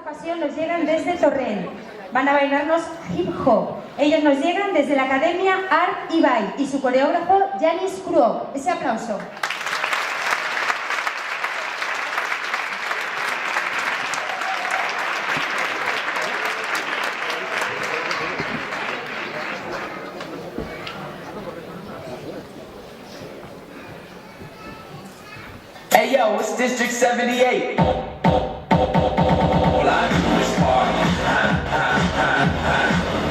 ocasión nos llegan desde Torrent. Van a bailarnos hip hop. Ellos nos llegan desde la Academia Art y Bail y su coreógrafo Yaniscruock. Ese aplauso. Hey yo, it's District 78. All I do is party.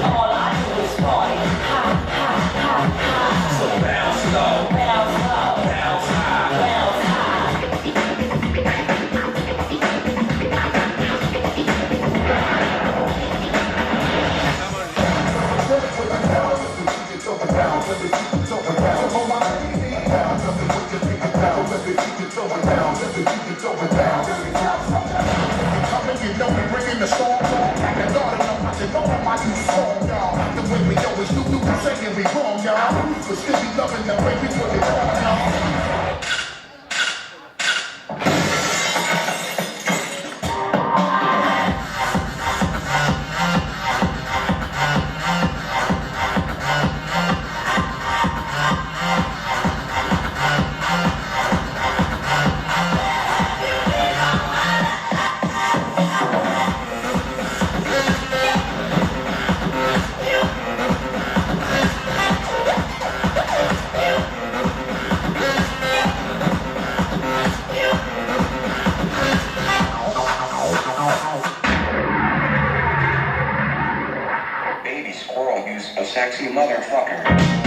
All I do is party. So bounce low, bounce low, bounce high, bounce high. You know we bringing the storm on. Like a daughter, I said, go on my new song, y'all. The way we always do, saying we wrong, y'all. But still be loving the way we put it on, y'all. Baby squirrel, you sexy motherfucker.